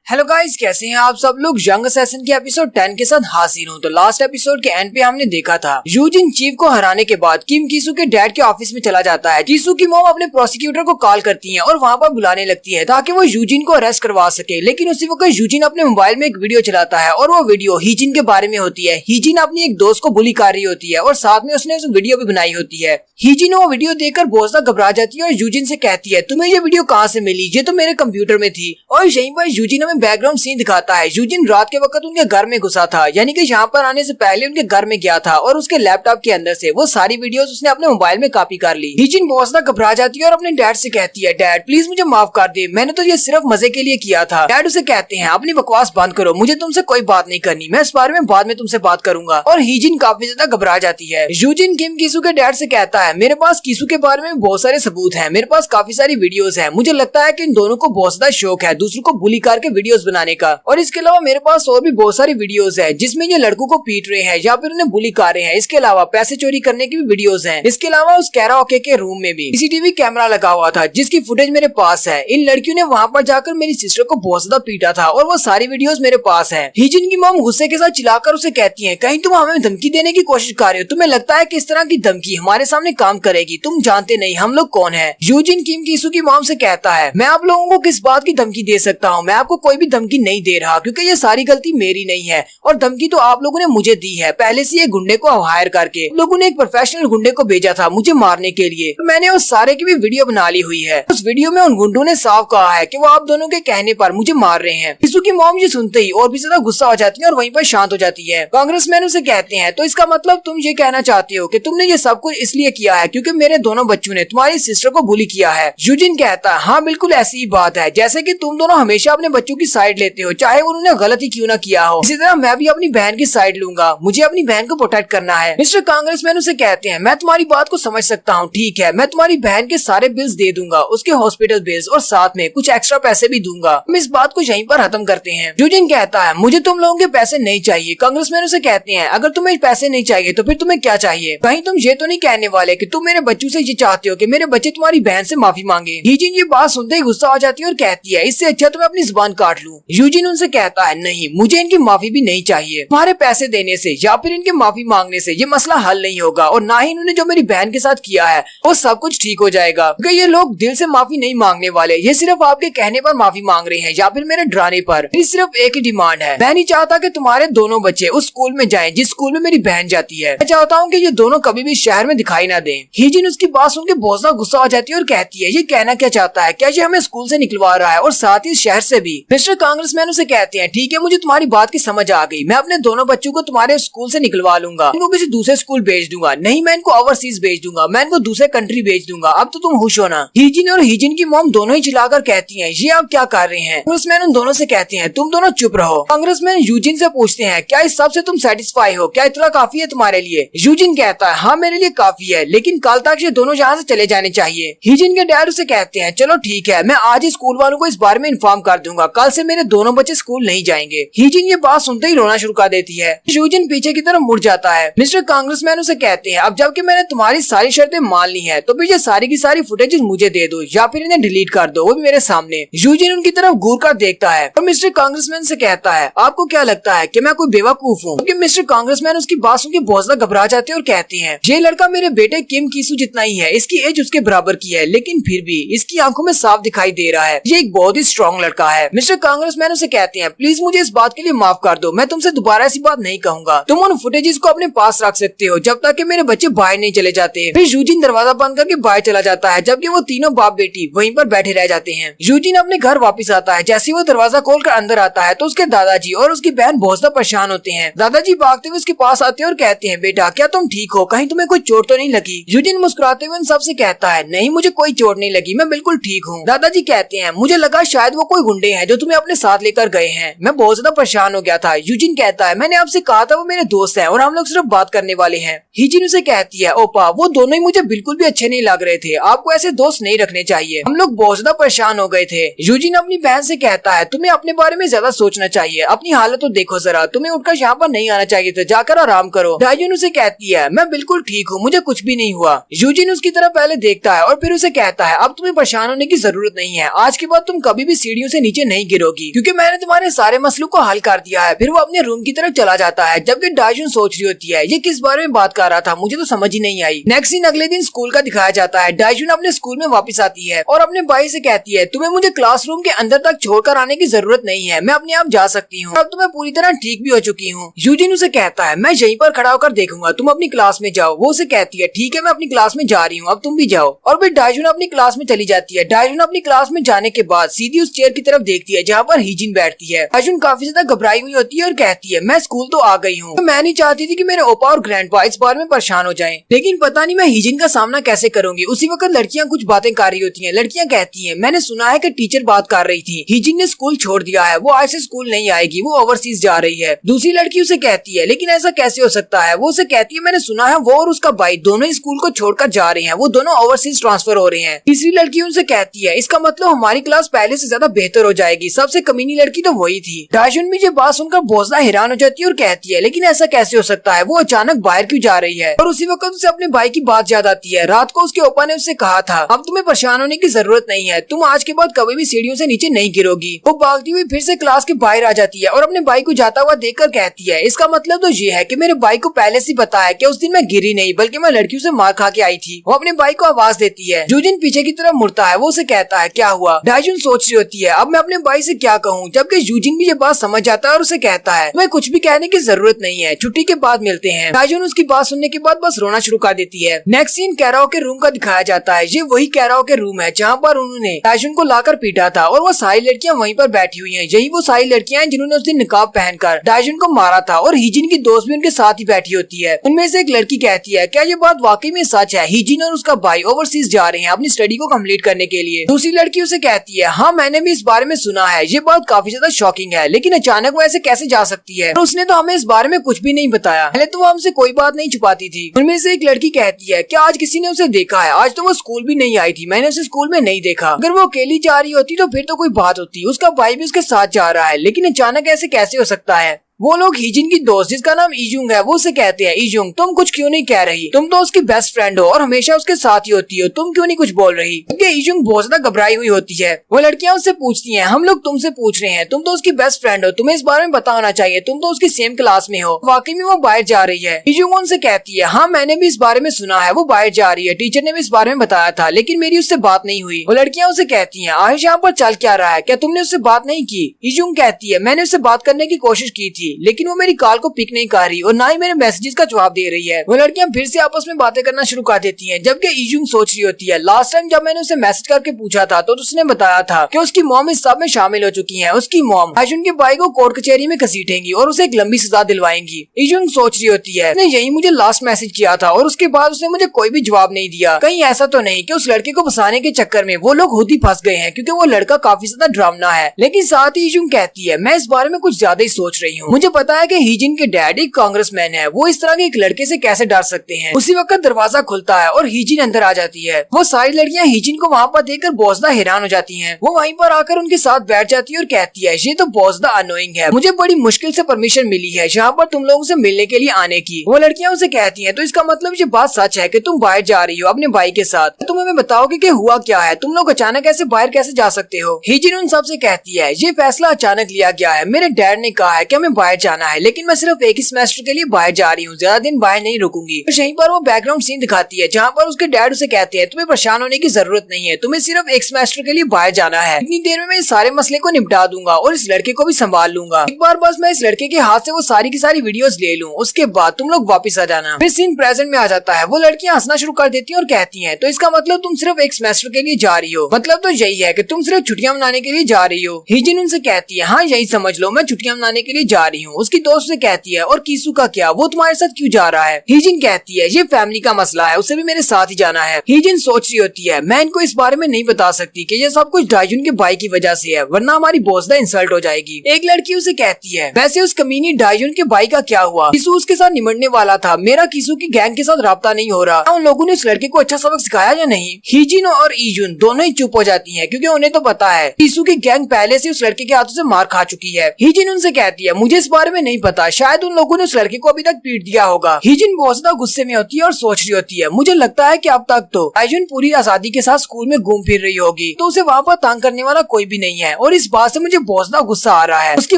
Hello guys, कैसे हैं आप सब लोग। यंग असैसिन के एपिसोड 10 के साथ हाजिर हूँ। तो लास्ट एपिसोड के एंड पे हमने देखा था यूजिन चीफ को हराने के बाद किम कीसू के डैड के ऑफिस में चला जाता है। कीसू की मॉम अपने प्रोसिक्यूटर को कॉल करती है और वहाँ पर बुलाने लगती है ताकि वो यूजिन को अरेस्ट करवा सके। लेकिन उसी वक्त यूजिन अपने मोबाइल में एक वीडियो चलाता है और वो वीडियो हीजिन के बारे में होती है। हीजिन अपनी एक दोस्त को बुली कर रही होती है और साथ में उसने उस वीडियो भी बनाई होती है। हीजिन वो वीडियो देखकर बहुत ज्यादा घबरा जाती है और यूजिन से कहती है, तुम्हें ये वीडियो कहाँ से मिली? ये तो मेरे कंप्यूटर में थी। और यहीं पर यूजिन हमें बैकग्राउंड सीन दिखाता है। यूजिन रात के वक्त उनके घर में घुसा था, यानी कि यहाँ पर आने से पहले उनके घर में गया था और उसके लैपटॉप के अंदर से वो सारी वीडियोस उसने अपने मोबाइल में कॉपी कर ली। हीजिन बहुत ज्यादा घबरा जाती है और अपने डैड से कहती है, डैड प्लीज मुझे माफ कर दे, मैंने तो ये सिर्फ मजे के लिए किया था। डैड उसे कहते हैं, अपनी बकवास बंद करो, मुझे तुमसे कोई बात नहीं करनी, मैं इस बारे में बाद में तुमसे बात करूंगा। और हीजिन काफी ज्यादा घबरा जाती है। यूजिन किम कीसू के डैड से कहता है, मेरे पास कीसू के बारे में बहुत सारे सबूत हैं, मेरे पास काफी सारी वीडियोस हैं। मुझे लगता है कि इन दोनों को बहुत ज्यादा शौक है दूसरों को बुली करके वीडियोस बनाने का। और इसके अलावा मेरे पास और भी बहुत सारी वीडियोस है जिसमें ये लड़कों को पीट रहे हैं या फिर उन्हें बुली कर रहे हैं। इसके अलावा पैसे चोरी करने की भी वीडियोस हैं। इसके अलावा उस कैराओके के रूम में भी सीसीटीवी कैमरा लगा हुआ था जिसकी फुटेज मेरे पास है। इन लड़कियों ने वहाँ पर जाकर मेरी सिस्टर को बहुत ज्यादा पीटा था और वो सारी वीडियोस मेरे पास है। हीजिन की मॉम गुस्से के साथ चिल्लाकर उसे कहती है, कहीं तुम हमें धमकी देने की कोशिश कर रहे हो? तुम्हें लगता है कि इस तरह की धमकी हमारे सामने काम करेगी? तुम जानते नहीं हम लोग कौन है। यूजिन किम कीसू की मॉम से कहता है, मैं आप लोगों को किस बात की धमकी दे सकता हूँ? मैं आपको कोई भी धमकी नहीं दे रहा क्योंकि ये सारी गलती मेरी नहीं है और धमकी तो आप लोगों ने मुझे दी है। पहले से ये गुंडे को हायर करके लोगों ने एक प्रोफेशनल गुंडे को भेजा था मुझे मारने के लिए। तो मैंने उस सारे की भी वीडियो बना ली हुई है। उस वीडियो में उन गुंडों ने साफ कहा है कि वो आप दोनों के कहने पर मुझे मार रहे हैं। कीसू की मॉम ये सुनते ही और भी ज्यादा गुस्सा हो जाती है और वहीं पर शांत हो जाती है। कांग्रेसमैन उसे कहते हैं, तो इसका मतलब तुम ये कहना चाहते हो कि तुमने ये सब कुछ इसलिए किया है क्योंकि मेरे दोनों बच्चों ने तुम्हारी सिस्टर को बुली किया है? यूजिन कहता है, हाँ बिल्कुल ऐसी ही बात है, जैसे कि तुम दोनों हमेशा अपने बच्चों की साइड लेते हो चाहे उन्होंने गलत ही क्यों ना किया हो। इसी तरह मैं भी अपनी बहन की साइड लूंगा, मुझे अपनी बहन को प्रोटेक्ट करना है। मिस्टर कांग्रेसमैन उसे कहते हैं, मैं तुम्हारी बात को समझ सकता हूँ, ठीक है मैं तुम्हारी बहन के सारे बिल्स दे दूंगा, उसके हॉस्पिटल बिल्स और साथ में कुछ एक्स्ट्रा पैसे भी दूंगा। हम इस बात को यहीं पर खत्म करते हैं। यूजिन कहता है, मुझे तुम लोगों के पैसे नहीं चाहिए। कांग्रेसमैन उसे कहते हैं, अगर तुम्हें पैसे नहीं चाहिए तो फिर तुम्हें क्या चाहिए? कहीं तुम ये तो नहीं कहने वाले कि तुम मेरे बच्चों से ये चाहते हो कि मेरे बच्चे तुम्हारी बहन से माफी मांगे? यूजिन ये बात सुनते ही गुस्सा हो जाती है और कहती है, इससे अच्छा तो मैं अपनी जुबान काट लूं। यूजिन उनसे कहता है, नहीं मुझे इनकी माफी भी नहीं चाहिए। तुम्हारे पैसे देने से या फिर इनके माफी मांगने से ये मसला हल नहीं होगा और ना ही इन्होंने जो मेरी बहन के साथ किया है वो सब कुछ ठीक हो जाएगा क्योंकि ये लोग दिल से माफी नहीं मांगने वाले, ये सिर्फ आपके कहने पर माफी मांग रहे हैं या फिर मेरे डराने पर। मेरी सिर्फ एक ही डिमांड है, मैं नहीं चाहता कि तुम्हारे दोनों बच्चे उस स्कूल में जाएं जिस स्कूल में मेरी बहन जाती है। मैं चाहता हूँ कि ये दोनों कभी भी शहर में दिखाई ना दें। हीजिन उसकी बात सुन के बहुत ज्यादा गुस्सा हो जाती है और कहती है, ये कहना क्या चाहता है? क्या ये हमें स्कूल से निकलवा रहा है और साथ ही शहर से भी? मिस्टर कांग्रेसमैन उसे कहते हैं, ठीक है मुझे तुम्हारी बात की समझ आ गई, मैं अपने दोनों बच्चों को तुम्हारे स्कूल से निकलवा लूंगा, इनको किसी दूसरे स्कूल भेज दूंगा। नहीं मैं इनको ओवरसीज भेज दूंगा, मैं इनको दूसरे कंट्री भेज दूंगा। अब तो तुम खुश हो ना? हीजिन और हीजिन की मॉम दोनों ही चिल्लाकर कहती हैं, ये आप क्या कर रहे हैं? कांग्रेसमैन उन दोनों से कहते हैं, तुम दोनों चुप रहो। कांग्रेसमैन यूजिन से पूछते हैं, क्या इस सब से तुम सेटिस्फाई हो? क्या इतना काफी है तुम्हारे लिए? यूजिन कहता है, हाँ मेरे लिए काफी है, लेकिन कल तक ये दोनों यहाँ से चले जाने चाहिए। हीजिन के डैड उसे कहते हैं, चलो ठीक है मैं आज ही स्कूल वालों को इस बारे में इन्फॉर्म कर दूंगा, कल से मेरे दोनों बच्चे स्कूल नहीं जाएंगे। हीजिन ये बात सुनते ही रोना शुरू कर देती है। यूजिन पीछे की तरफ मुड़ जाता है। मिस्टर कांग्रेसमैन उसे कहते हैं, अब जबकि मैंने तुम्हारी सारी शर्तें मान ली है तो फिर ये सारी की सारी फुटेज मुझे दे दो या फिर इन्हें डिलीट कर दो, वो भी मेरे सामने। यूजिन उनकी तरफ घूर कर देखता है और मिस्टर कांग्रेसमैन से कहता है, आपको क्या लगता है कि मैं कोई बेवकूफ हूँ? क्योंकि मिस्टर कांग्रेसमैन उसकी बात सुन के बहुत ज्यादा घबरा जाते हैं और कहते हैं, ये लड़का मेरे बेटे किम कीसू जितना ही है, इसकी एज उसके बराबर की है, लेकिन फिर भी इसकी आंखों में साफ दिखाई दे रहा है ये एक बहुत ही स्ट्रॉन्ग लड़का है। मिस्टर कांग्रेसमैन उसे कहते हैं, प्लीज मुझे इस बात के लिए माफ कर दो, मैं तुमसे दोबारा ऐसी बात नहीं कहूंगा। तुम उन फुटेजेस को अपने पास रख सकते हो जब तक कि मेरे बच्चे बाहर नहीं चले जाते। फिर यूजिन दरवाजा बंद करके बाहर चला जाता है जबकि वो तीनों बाप बेटी वहीं पर बैठे रह जाते हैं। यूजिन अपने घर वापस आता है। जैसे वो दरवाजा खोलकर अंदर आता है तो उसके दादाजी और उसकी बहन बहुत ज्यादा परेशान होते हैं। दादाजी भागते हुए उसके पास आते हैं और कहते हैं, बेटा क्या तुम ठीक हो? कहीं तुम्हें कोई चोट तो नहीं लगी? यूजिन मुस्कुराते हुए उन सबसे कहता है, नहीं मुझे कोई चोट नहीं लगी, मैं बिल्कुल ठीक हूँ। दादाजी कहते हैं, मुझे लगा शायद वो कोई गुंडे हैं जो तुम्हें अपने साथ लेकर गए हैं, मैं बहुत ज्यादा परेशान हो गया था। यूजिन कहता है, मैंने आपसे कहा था वो मेरे दोस्त हैं और हम लोग सिर्फ बात करने वाले हैं। हीजिन उसे कहती है, ओपा वो दोनों ही मुझे बिल्कुल भी अच्छे नहीं लग रहे थे, आपको ऐसे दोस्त नहीं रखने चाहिए, हम लोग बहुत ज्यादा परेशान हो गए थे। यूजिन अपनी बहन से कहता है, तुम्हें अपने बारे में ज्यादा सोचना चाहिए, अपनी हालत तो देखो जरा, तुम्हें उठकर यहाँ पर नहीं आना चाहिए था, जाकर आराम करो। दायून उसे कहती है, मैं बिल्कुल ठीक हूँ, मुझे कुछ भी नहीं हुआ। यूजिन उसकी तरफ पहले देखता है और फिर उसे कहता है, अब तुम्हें परेशान होने की जरूरत नहीं है, आज के बाद तुम कभी भी सीढ़ियों से नीचे नहीं गिरोगी क्योंकि मैंने तुम्हारे सारे मसलों को हल कर दिया है। फिर वो अपने रूम की तरफ चला जाता है जबकि डाइजुन सोच रही होती है ये किस बारे में बात कर रहा था, मुझे तो समझ ही नहीं आई। नेक्स्ट सीन अगले दिन स्कूल का दिखाया जाता है। डाइजुन अपने स्कूल में वापस आती है और अपने भाई से कहती है तुम्हें मुझे क्लासरूम के अंदर तक छोड़कर आने की जरूरत नहीं है, मैं अपने आप जा सकती हूँ, अब तो मैं पूरी तरह ठीक भी हो चुकी हूँ। यूजिन उसे कहता है मैं यहीं पर खड़ा होकर देखूंगा, तुम अपनी क्लास में जाओ। वो उसे कहती है ठीक है मैं अपनी क्लास में जा रही हूँ, अब तुम भी जाओ। और फिर डाइजुन अपनी क्लास में चली जाती है। डाइजुन अपनी क्लास में जाने के बाद सीधी उस चेयर की तरफ देखती है जहाँ पर हीजिन बैठती है। डाइजुन काफी ज्यादा घबराई हुई होती है और कहती है मैं स्कूल तो आ गई हूँ, मैं नहीं चाहती थी कि मेरे ओपा और ग्रैंडपा इस बारे में परेशान हो जाएं, लेकिन पता नहीं मैं हीजिन का सामना कैसे करूंगी। उसी वक्त लड़कियां कुछ बातें कर रही होती हैं। लड़कियां कहती हैं मैंने सुना है कि टीचर बात कर रही थी, हीजिन ने स्कूल छोड़ दिया है, वो आज से स्कूल नहीं आएगी, वो ओवरसीज जा रही है। दूसरी लड़की उसे कहती है लेकिन ऐसा कैसे हो सकता है। वो उसे कहती है मैंने सुना है वो और उसका भाई दोनों ही स्कूल को छोड़कर जा रहे हैं, वो दोनों ओवरसीज ट्रांसफर हो रहे हैं। तीसरी लड़की उनसे कहती है इसका मतलब हमारी क्लास पहले से ज्यादा बेहतर हो जाएगी, सबसे कमीनी लड़की तो वही थी। डाइजुन भी ये बात सुनकर बहुत ज्यादा हैरान हो जाती है और कहती है लेकिन ऐसा कैसे हो सकता है, वो अचानक बाहर क्यों जा रही है। और उसी वक्त उसे अपने भाई की बात याद आती है। रात को उसके ओपा ने उससे कहा था अब तुम्हें परेशान होने की जरूरत नहीं है, तुम आज के बाद कभी भी सीढ़ियों से नीचे नहीं गिरोगी। वो भागती हुई फिर से क्लास के बाहर आ जाती है और अपने भाई को जाता हुआ देखकर कहती है इसका मतलब तो ये है कि मेरे भाई को पहले से पता है कि उस दिन मैं गिरी नहीं बल्कि मैं लड़कियों से मार खा के आई थी। वो अपने भाई को आवाज देती है। यूजिन पीछे की तरफ मुड़ता है, वो उसे कहता है क्या हुआ। डाइजुन सोच रही होती है अब मैं अपने भाई से क्या कहूँ, जबकि यूजिन भी ये बात समझ जाता है और उसे कहता है तुम्हें कुछ भी कहने की जरूरत नहीं है, छुट्टी के बाद मिलते हैं। डाइजुन उसकी बात सुनने के बाद बस रोना शुरू कर देती है। नेक्स्ट सीन कैराओ के रूम का दिखाया जाता है। ये वही कैराओ के रूम है जहाँ पर उन्होंने डाइजुन को लाकर पीटा था और वो सारी लड़कियां वहीं पर बैठी हुई हैं। यही वो सारी लड़कियां हैं जिन्होंने उस दिन निकाब पहनकर डाइजुन को मारा था और हीजिन की दोस्त भी उनके साथ ही बैठी होती है। उनमें से एक लड़की कहती है क्या ये बात वाकई में सच है, हीजिन और उसका भाई ओवरसीज जा रहे हैं अपनी स्टडी को कम्प्लीट करने के लिए। दूसरी लड़की उसे कहती है हाँ मैंने भी इस बारे में सुना है, ये बात काफी ज्यादा शॉकिंग है, लेकिन अचानक वो ऐसे कैसे जा सकती है और उसने तो हमें इस बारे में कुछ भी नहीं बताया, पहले तो वो हमसे कोई बात नहीं छुपाती थी। उनमें से एक लड़की कहती है क्या आज किसी ने उसे देखा है, आज तो वो स्कूल भी नहीं आई थी, मैंने उसे स्कूल में नहीं देखा, अगर वो अकेली जा रही होती तो फिर तो कोई बात होती, उसका भाई भी उसके साथ जा रहा है, लेकिन अचानक ऐसे कैसे हो सकता है। वो लोग हीजिन की दोस्त जिसका नाम इजुंग है वो उसे कहते हैं इजुंग तुम कुछ क्यों नहीं कह रही, तुम तो उसकी बेस्ट फ्रेंड हो और हमेशा उसके साथ ही होती हो, तुम क्यों नहीं कुछ बोल रही। क्योंकि इजुंग बहुत ज्यादा घबराई हुई होती है। वो लड़कियां उससे पूछती हैं हम लोग तुमसे पूछ रहे हैं, तुम तो उसकी बेस्ट फ्रेंड हो, तुम्हें इस बारे में पता होना चाहिए, तुम तो उसकी सेम क्लास में हो। वाकई में वो बाहर जा रही है। इजुंग उनसे कहती है हाँ मैंने भी इस बारे में सुना है, वो बाहर जा रही है, टीचर ने भी इस बारे में बताया था, लेकिन मेरी उससे बात नहीं हुई। वो लड़कियां उसे कहती है आयुष यहाँ पर चल क्या रहा है, क्या तुमने उससे बात नहीं की। इजुंग कहती है मैंने उससे बात करने की कोशिश की थी लेकिन वो मेरी कॉल को पिक नहीं कर रही और ना ही मेरे मैसेजेस का जवाब दे रही है। वो लड़कियां फिर से आपस में बातें करना शुरू कर देती हैं, जबकि इजुंग सोच रही होती है लास्ट टाइम जब मैंने उसे मैसेज करके पूछा था तो उसने बताया था कि उसकी मॉम इस सब में शामिल हो चुकी है, उसकी मॉम आयुष के भाई को कोर्ट कचहरी में घसीटेंगी और उसे एक लंबी सजा दिलवाएंगी। इजुंग सोच रही होती है उसने यही मुझे लास्ट मैसेज किया था और उसके बाद उसने मुझे कोई भी जवाब नहीं दिया, कहीं ऐसा तो नहीं कि उस लड़के को फंसाने के चक्कर में वो लोग खुद ही फंस गए हैं, क्योंकि वो लड़का काफी ज्यादा डरावना है। लेकिन साथ ही इजुंग कहती है मैं इस बारे में कुछ ज्यादा ही सोच रही हूँ, मुझे पता है कि हीजिन के डैड एक कांग्रेसमैन है, वो इस तरह के एक लड़के से कैसे डर सकते हैं। उसी वक्त दरवाजा खुलता है और हीजिन अंदर आ जाती है। वो सारी लड़कियां हीजिन को वहाँ पर देखकर बहुत ज्यादा हैरान हो जाती हैं। वो वहीं पर आकर उनके साथ बैठ जाती है और कहती है ये तो बहुत ज्यादा अनोइंग है, मुझे बड़ी मुश्किल से परमिशन मिली है यहाँ पर तुम लोगों से मिलने के लिए आने की। वो लड़कियां उसे कहती है तो इसका मतलब ये बात सच है कि तुम बाहर जा रही हो अपने भाई के साथ, तुम हमें बताओगे कि हुआ क्या है, तुम लोग अचानक ऐसे बाहर कैसे जा सकते हो। हीजिन उन सबसे कहती है ये फैसला अचानक लिया गया है, मेरे डैड ने कहा है कि हमें बाहर जाना है, लेकिन मैं सिर्फ एक ही सेमेस्टर के लिए बाहर जा रही हूँ, ज्यादा दिन बाहर नहीं रुकूंगी। तो यहीं पर वो बैकग्राउंड सीन दिखाती है जहाँ पर उसके डैड उसे कहते हैं तुम्हें परेशान होने की जरूरत नहीं है, तुम्हें सिर्फ एक सेमेस्टर के लिए बाहर जाना है, इतनी देर में मैं इस सारे मसले को निपटा दूंगा और इस लड़के को भी संभाल लूंगा, एक बार बस मैं इस लड़के के हाथ से वो सारी की सारी वीडियोस ले लूं, उसके बाद तुम लोग वापस आ जाना। फिर सीन प्रेजेंट में आ जाता है। वो लड़कियां हंसना शुरू कर देती हैं और कहती हैं तो इसका मतलब तुम सिर्फ एक सेमेस्टर के लिए जा रही हो, मतलब तो यही है कि तुम सिर्फ छुट्टियां मनाने के लिए जा रही हो। हीजिन उनसे कहती है हाँ यही समझ लो, मैं छुट्टियां मनाने के लिए जा रही हूँ। उसकी दोस्त से कहती है और कीसू का क्या, वो तुम्हारे साथ क्यों जा रहा है। हीजिन कहती है ये फैमिली का मसला है, उसे भी मेरे साथ ही जाना है। हीजिन सोच रही होती है मैं इनको इस बारे में नहीं बता सकती कि ये सब कुछ डाइजुन के भाई की वजह से है, वरना हमारी बहुत ज्यादा इंसल्ट हो जाएगी। एक लड़की उसे कहती है वैसे उस कमीनी डाइजुन के भाई का क्या हुआ, कीसू उसके साथ निमटने वाला था, मेरा कीसू की गैंग के साथ राब्ता नहीं हो रहा, उन लोगों ने इस लड़के को अच्छा सबक सिखाया या नहीं। हीजिन और इजुन दोनों ही चुप हो जाती है क्योंकि उन्हें तो पता है कीसू की गैंग पहले से उस लड़के के हाथों से मार खा चुकी है। हीजिन उनसे कहती है मुझे इस बारे में नहीं पता, शायद उन लोगों ने उस लड़के को अभी तक पीट दिया होगा। हिजिन बहुत ज्यादा गुस्से में होती है और सोच रही होती है, मुझे लगता है कि अब तक तो आइजुन पूरी आजादी के साथ स्कूल में घूम फिर रही होगी, तो उसे वहाँ पर तंग करने वाला कोई भी नहीं है और इस बात से मुझे बहुत ज्यादा गुस्सा आ रहा है। उसकी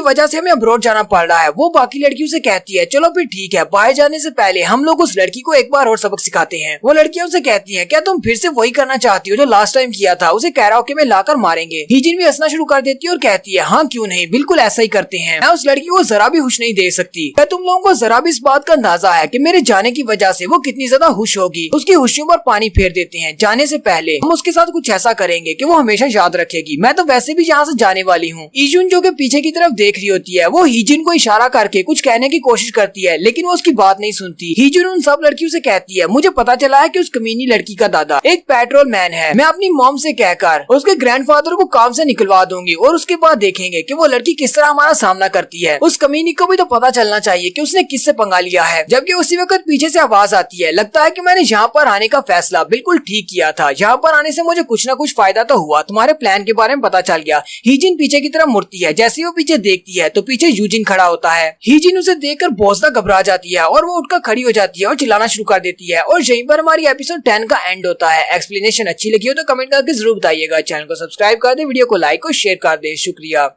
वजह से हमें अब्रॉड जाना पड़ रहा है। वो बाकी लड़कियों से कहती है चलो फिर ठीक है, बाहर जाने से पहले हम लोग उस लड़की को एक बार और सबक सिखाते हैं। वो लड़कियां उसे कहती है क्या तुम फिर से वही करना चाहती हो जो लास्ट टाइम किया था, उसे कैराओके में लाकर मारेंगे। हिजिन भी हंसना शुरू कर देती है और कहती है हाँ क्यों नहीं, बिल्कुल ऐसा ही करते हैं। मैं उस लड़की को जरा भी खुश नहीं दे सकती। क्या तुम लोगों को जरा भी इस बात का अंदाजा है कि मेरे जाने की वजह से वो कितनी ज्यादा खुश होगी। उसकी खुशियों पर पानी फेर देते हैं। जाने से पहले हम उसके साथ कुछ ऐसा करेंगे कि वो हमेशा याद रखेगी। मैं तो वैसे भी यहाँ से जाने वाली हूँ। इजुन जो कि पीछे की तरफ देख रही होती है, वो हिजिन को इशारा करके कुछ कहने की कोशिश करती है, लेकिन वो उसकी बात नहीं सुनती। हिजुन उन सब लड़कियों से कहती है मुझे पता चला है कि उस कमीनी लड़की का दादा एक पेट्रोल मैन है। मैं अपनी मॉम से कहकर उसके ग्रैंडफादर को काम से निकलवा दूंगी और उसके बाद देखेंगे कि वो लड़की किस तरह हमारा सामना करती है। उस कमीनी को भी तो पता चलना चाहिए कि उसने किससे पंगा लिया है। जबकि उसी वक्त पीछे से आवाज आती है, लगता है कि मैंने यहाँ पर आने का फैसला बिल्कुल ठीक किया था। यहाँ पर आने से मुझे कुछ न कुछ फायदा तो हुआ, तुम्हारे प्लान के बारे में पता चल गया। हिजिन पीछे की तरफ मुड़ती है। जैसे वो पीछे देखती है तो पीछे यूजिन खड़ा होता है। हिजिन उसे देखकर बहुत ज्यादा घबरा जाती है और वो उठकर खड़ी हो जाती है और चिल्लाना शुरू कर देती है। और यहीं पर हमारी एपिसोड 10 का एंड होता है। एक्सप्लेनेशन अच्छी लगी हो तो कमेंट करके जरूर बताइएगा। चैनल को सब्सक्राइब कर दे, वीडियो को लाइक और शेयर कर दे। शुक्रिया।